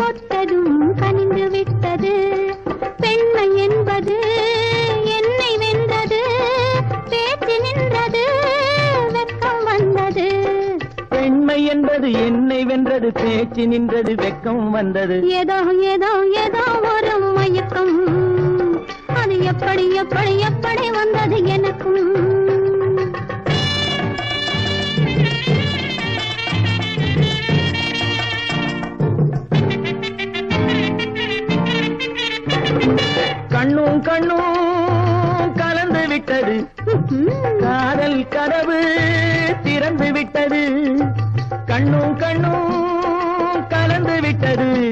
கொத்ததும் கனிந்து விட்டது. பெண்மை என்பது என்னை வென்றது, பேச்சு நின்றது, வெட்கம் வந்தது. பெண்மை என்பது என்னை வென்றது, பேச்சு நின்றது, வெட்கம் வந்தது. ஏதோ ஏதோ ஏதோ ஒரு மயக்கம், அது எப்படி எப்படி எப்படி வந்தது எனக்கும். கண்ணும் கண்ணும் கலந்து விட்டது, காதல் கதவு திறந்து விட்டது. கண்ணும் கண்ணும் கலந்து விட்டது.